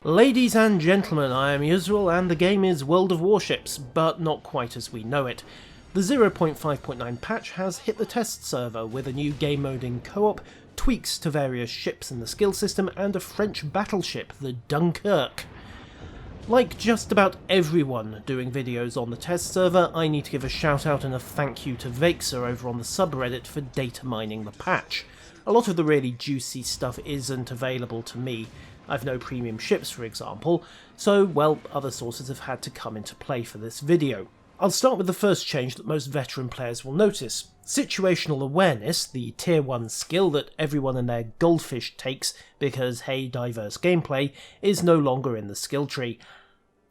Ladies and gentlemen, I am Yusril and the game is World of Warships, but not quite as we know it. The 0.5.9 patch has hit the test server with a new game mode in co-op, tweaks to various ships in the skill system, and a French battleship, the Dunkirk. Like just about everyone doing videos on the test server, I need to give a shout out and a thank you to Vaxer over on the subreddit for data mining the patch. A lot of the really juicy stuff isn't available to me. I've no premium ships, for example, so, well, other sources have had to come into play for this video. I'll start with the first change that most veteran players will notice. Situational awareness, the tier 1 skill that everyone and their goldfish takes because, hey, diverse gameplay, is no longer in the skill tree.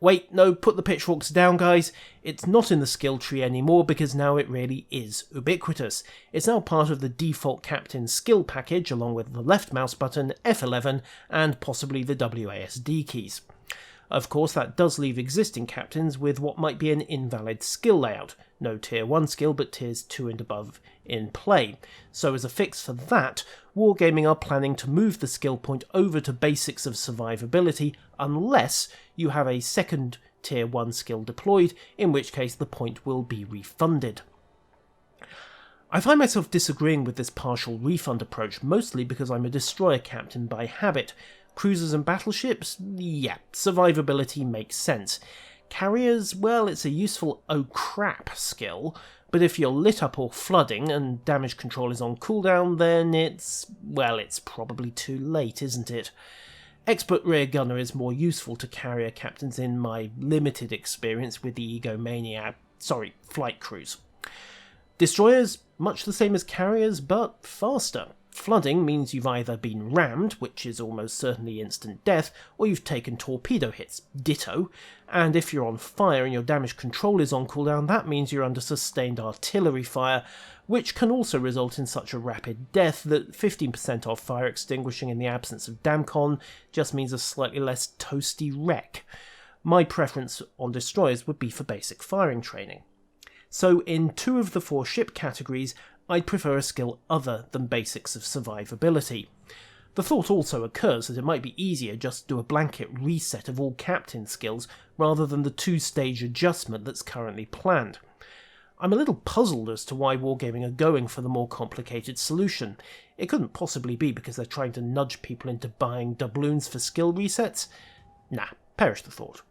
Wait, no, put the pitchforks down, guys. It's not in the skill tree anymore because now it really is ubiquitous. It's now part of the default captain skill package along with the left mouse button, F11, and possibly the WASD keys. Of course, that does leave existing captains with what might be an invalid skill layout. No tier 1 skill, but tiers 2 and above in play. So as a fix for that, Wargaming are planning to move the skill point over to basics of survivability unless you have a second tier 1 skill deployed, in which case the point will be refunded. I find myself disagreeing with this partial refund approach, mostly because I'm a destroyer captain by habit. Cruisers and battleships? Yeah, survivability makes sense. Carriers? Well, it's a useful oh crap skill, but if you're lit up or flooding and damage control is on cooldown, then it's probably too late, isn't it? Expert rear gunner is more useful to carrier captains in my limited experience with the flight crews. Destroyers? Much the same as carriers, but faster. Flooding means you've either been rammed, which is almost certainly instant death, or you've taken torpedo hits, ditto, and if you're on fire and your damage control is on cooldown, that means you're under sustained artillery fire, which can also result in such a rapid death that 15% off fire extinguishing in the absence of damcon just means a slightly less toasty wreck. My preference on destroyers would be for basic firing training. So in 2 of the 4 ship categories, I'd prefer a skill other than basics of survivability. The thought also occurs that it might be easier just to do a blanket reset of all captain skills rather than the 2-stage adjustment that's currently planned. I'm a little puzzled as to why Wargaming are going for the more complicated solution. It couldn't possibly be because they're trying to nudge people into buying doubloons for skill resets? Nah, perish the thought.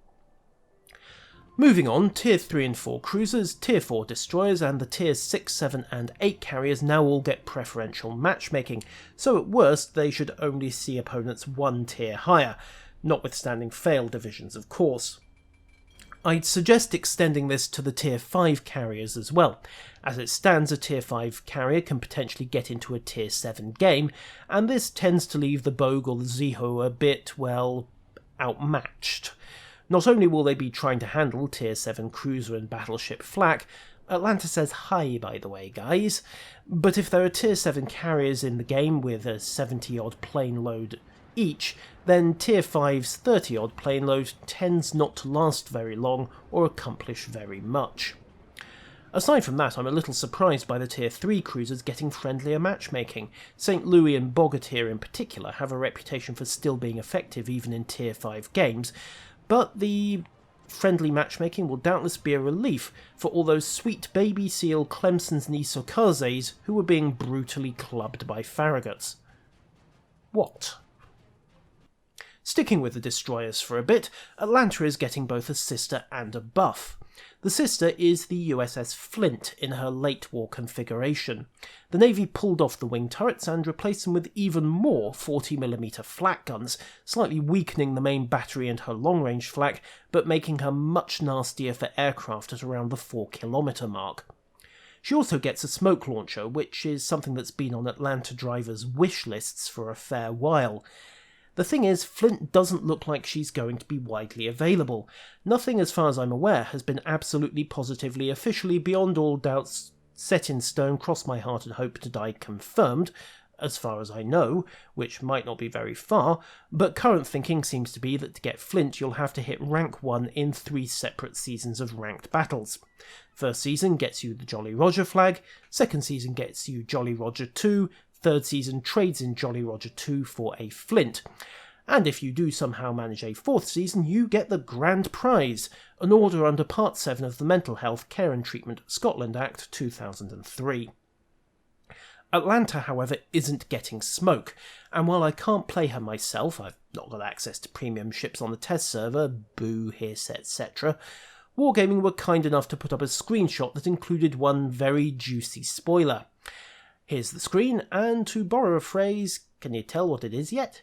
Moving on, Tier 3 and 4 cruisers, Tier 4 destroyers, and the Tiers 6, 7 and 8 carriers now all get preferential matchmaking, so at worst they should only see opponents 1 tier higher, notwithstanding failed divisions of course. I'd suggest extending this to the Tier 5 carriers as well. As it stands, a Tier 5 carrier can potentially get into a Tier 7 game, and this tends to leave the Bogue or the Zeho a bit, well, outmatched. Not only will they be trying to handle Tier 7 cruiser and battleship flak, Atlanta says hi by the way guys, but if there are Tier 7 carriers in the game with a 70 odd plane load each, then Tier 5's 30 odd plane load tends not to last very long or accomplish very much. Aside from that, I'm a little surprised by the Tier 3 cruisers getting friendlier matchmaking. St. Louis and Bogatyr in particular have a reputation for still being effective even in Tier 5 games, but the friendly matchmaking will doubtless be a relief for all those sweet baby seal Clemson's and Isokazes who were being brutally clubbed by Farragut's. What? Sticking with the destroyers for a bit, Atlanta is getting both a sister and a buff. The sister is the USS Flint in her late war configuration. The Navy pulled off the wing turrets and replaced them with even more 40mm flak guns, slightly weakening the main battery and her long-range flak, but making her much nastier for aircraft at around the 4km mark. She also gets a smoke launcher, which is something that's been on Atlanta drivers' wish lists for a fair while. The thing is, Flint doesn't look like she's going to be widely available. Nothing, as far as I'm aware, has been absolutely positively officially beyond all doubts set in stone, cross my heart and hope to die confirmed, as far as I know, which might not be very far, but current thinking seems to be that to get Flint you'll have to hit rank 1 in 3 separate seasons of ranked battles. First season gets you the Jolly Roger flag, second season gets you Jolly Roger 2, third season trades in Jolly Roger 2 for a Flint. And if you do somehow manage a 4th season, you get the grand prize, an order under Part 7 of the Mental Health Care and Treatment Scotland Act 2003. Atlanta, however, isn't getting smoke, and while I can't play her myself, I've not got access to premium ships on the test server, boo, hearsay, etc., Wargaming were kind enough to put up a screenshot that included one very juicy spoiler. Here's the screen, and to borrow a phrase, can you tell what it is yet?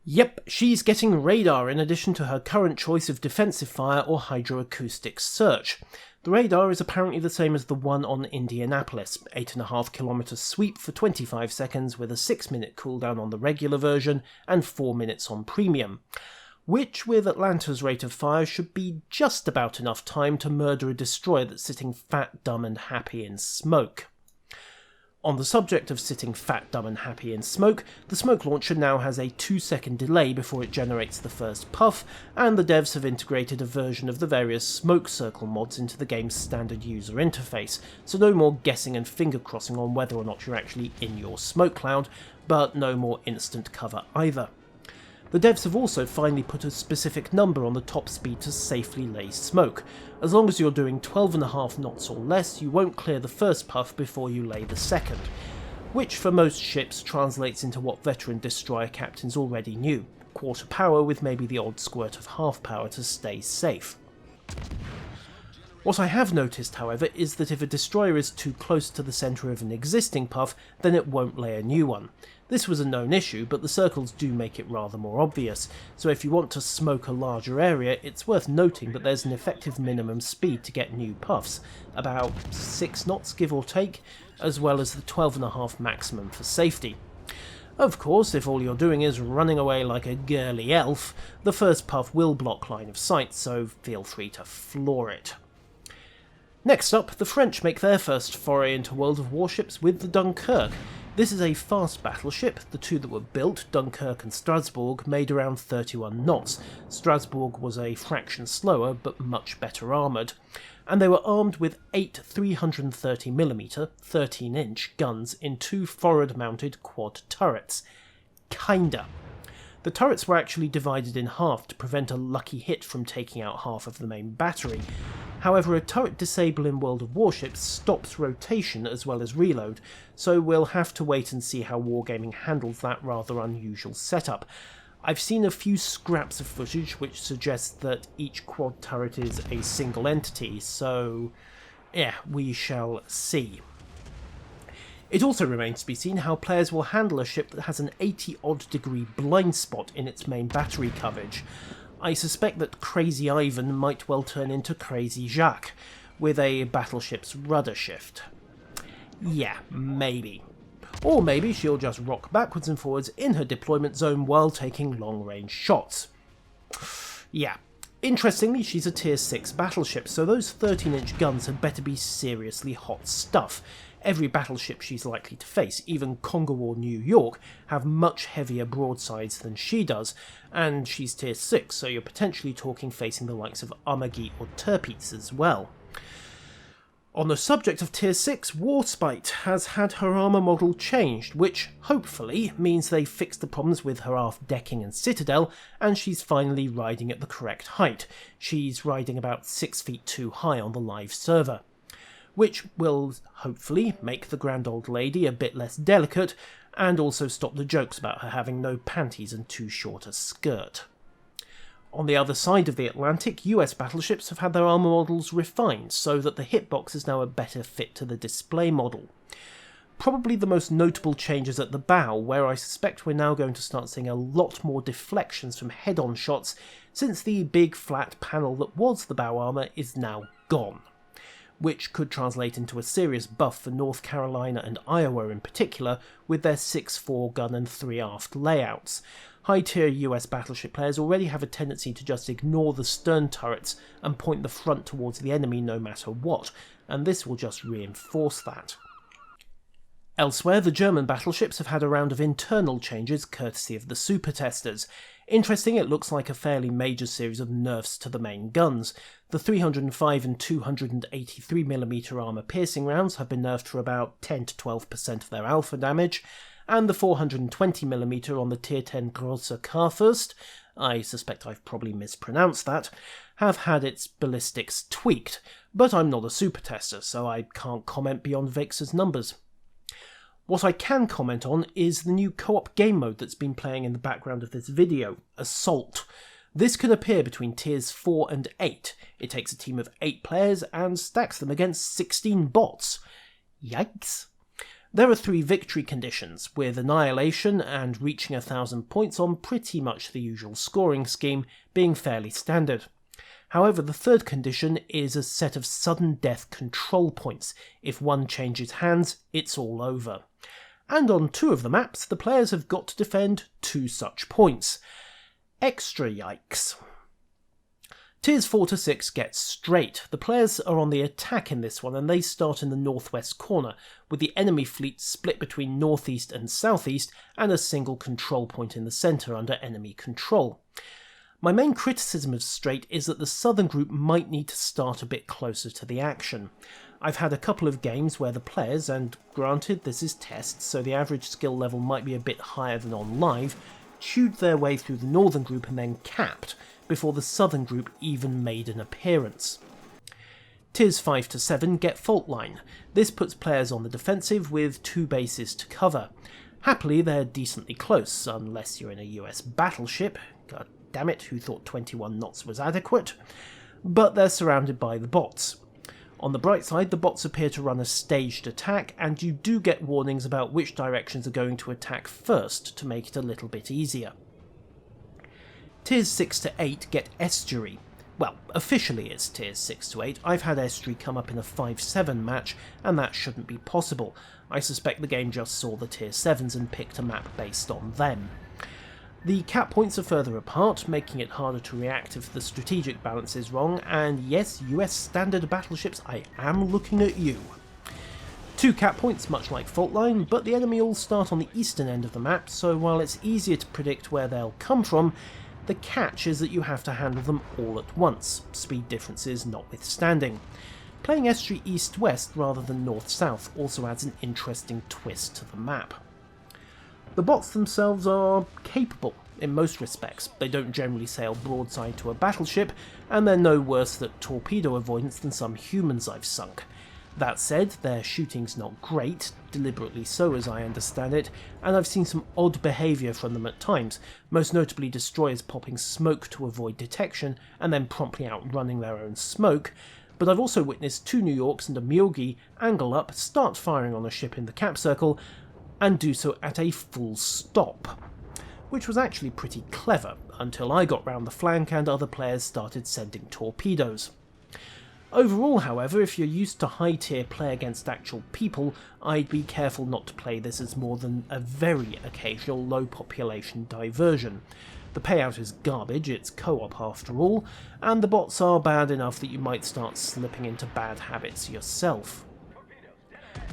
Yep, she's getting radar in addition to her current choice of defensive fire or hydroacoustic search. The radar is apparently the same as the one on Indianapolis, 8.5 km sweep for 25 seconds with a 6-minute cooldown on the regular version and 4 minutes on premium, which with Atlanta's rate of fire should be just about enough time to murder a destroyer that's sitting fat, dumb and happy in smoke. On the subject of sitting fat, dumb and happy in smoke, the smoke launcher now has a 2-second delay before it generates the first puff, and the devs have integrated a version of the various smoke circle mods into the game's standard user interface, so no more guessing and finger crossing on whether or not you're actually in your smoke cloud, but no more instant cover either. The devs have also finally put a specific number on the top speed to safely lay smoke. As long as you're doing 12.5 knots or less, you won't clear the first puff before you lay the second, which for most ships translates into what veteran destroyer captains already knew: quarter power with maybe the odd squirt of half power to stay safe. What I have noticed, however, is that if a destroyer is too close to the centre of an existing puff, then it won't lay a new one. This was a known issue, but the circles do make it rather more obvious, so if you want to smoke a larger area, it's worth noting that there's an effective minimum speed to get new puffs, about 6 knots give or take, as well as the 12.5 maximum for safety. Of course, if all you're doing is running away like a girly elf, the first puff will block line of sight, so feel free to floor it. Next up, the French make their first foray into World of Warships with the Dunkirk. This is a fast battleship. The two that were built, Dunkirk and Strasbourg, made around 31 knots. Strasbourg was a fraction slower, but much better armoured. And they were armed with 8 330mm, 13-inch guns in 2 forward-mounted quad turrets. Kinda. The turrets were actually divided in half to prevent a lucky hit from taking out half of the main battery. However, a turret disable in World of Warships stops rotation as well as reload, so we'll have to wait and see how Wargaming handles that rather unusual setup. I've seen a few scraps of footage which suggests that each quad turret is a single entity, so yeah, we shall see. It also remains to be seen how players will handle a ship that has an 80-odd degree blind spot in its main battery coverage. I suspect that Crazy Ivan might well turn into Crazy Jacques, with a battleship's rudder shift. Yeah, maybe. Or maybe she'll just rock backwards and forwards in her deployment zone while taking long-range shots. Yeah. Interestingly, she's a Tier 6 battleship, so those 13-inch guns had better be seriously hot stuff. Every battleship she's likely to face, even Congo or New York, have much heavier broadsides than she does, and she's Tier 6, so you're potentially talking facing the likes of Armaghi or Tirpitz as well. On the subject of Tier 6, Warspite has had her armour model changed, which hopefully means they fixed the problems with her aft decking and citadel, and she's finally riding at the correct height. She's riding about 6 feet too high on the live server, which will hopefully make the grand old lady a bit less delicate, and also stop the jokes about her having no panties and too short a skirt. On the other side of the Atlantic, US battleships have had their armour models refined so that the hitbox is now a better fit to the display model. Probably the most notable changes at the bow, where I suspect we're now going to start seeing a lot more deflections from head-on shots, since the big flat panel that was the bow armour is now gone, which could translate into a serious buff for North Carolina and Iowa in particular, with their 6-4 gun and 3 aft layouts. High-tier US battleship players already have a tendency to just ignore the stern turrets and point the front towards the enemy no matter what, and this will just reinforce that. Elsewhere, the German battleships have had a round of internal changes courtesy of the super testers. Interesting, it looks like a fairly major series of nerfs to the main guns. The 305 and 283mm armour piercing rounds have been nerfed for about 10 to 12% of their alpha damage, and the 420mm on the Tier 10 Grosse Karfürst, I suspect I've probably mispronounced that, have had its ballistics tweaked, but I'm not a super tester, so I can't comment beyond Vix's numbers. What I can comment on is the new co-op game mode that's been playing in the background of this video, Assault. This can appear between tiers 4 and 8. It takes a team of 8 players and stacks them against 16 bots. Yikes. There are 3 victory conditions, with annihilation and reaching 1,000 points on pretty much the usual scoring scheme being fairly standard. However, the third condition is a set of sudden death control points. If one changes hands, it's all over. And on 2 of the maps, the players have got to defend 2 such points. Extra yikes. Tiers 4 to 6 get straight. The players are on the attack in this one, and they start in the northwest corner, with the enemy fleet split between northeast and southeast, and a single control point in the centre under enemy control. My main criticism of straight is that the southern group might need to start a bit closer to the action. I've had a couple of games where the players, and granted this is tests, so the average skill level might be a bit higher than on live, chewed their way through the northern group and then capped, before the southern group even made an appearance. Tiers 5 to 7 get fault line. This puts players on the defensive with 2 bases to cover. Happily they're decently close, unless you're in a US battleship. God damn it, who thought 21 knots was adequate? But they're surrounded by the bots. On the bright side, the bots appear to run a staged attack, and you do get warnings about which directions are going to attack first to make it a little bit easier. Tiers 6 to 8 get estuary. Well, officially it's tiers 6 to 8. I've had estuary come up in a 5-7 match, and that shouldn't be possible. I suspect the game just saw the tier 7s and picked a map based on them. The cap points are further apart, making it harder to react if the strategic balance is wrong, and yes, US standard battleships, I am looking at you. 2 cap points, much like fault line, but the enemy all start on the eastern end of the map, so while it's easier to predict where they'll come from, the catch is that you have to handle them all at once, speed differences notwithstanding. Playing estuary east-west rather than north-south also adds an interesting twist to the map. The bots themselves are capable in most respects. They don't generally sail broadside to a battleship, and they're no worse at torpedo avoidance than some humans I've sunk. That said, their shooting's not great, deliberately so as I understand it, and I've seen some odd behaviour from them at times, most notably destroyers popping smoke to avoid detection and then promptly outrunning their own smoke, but I've also witnessed 2 New Yorks and a Myogi angle up, start firing on a ship in the cap circle, and do so at a full stop, which was actually pretty clever, until I got round the flank and other players started sending torpedoes. Overall, however, if you're used to high-tier play against actual people, I'd be careful not to play this as more than a very occasional low-population diversion. The payout is garbage, it's co-op after all, and the bots are bad enough that you might start slipping into bad habits yourself.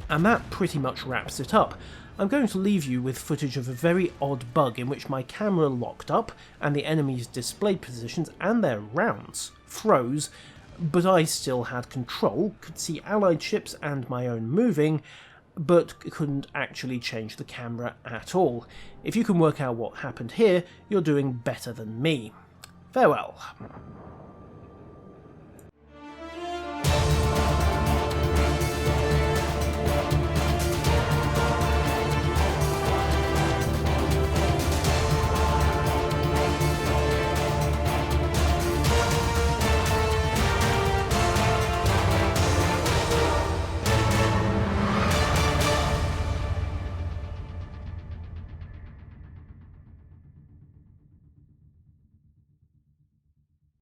And that pretty much wraps it up. I'm going to leave you with footage of a very odd bug in which my camera locked up and the enemy's displayed positions and their rounds froze, but I still had control, could see allied ships and my own moving, but couldn't actually change the camera at all. If you can work out what happened here, you're doing better than me. Farewell.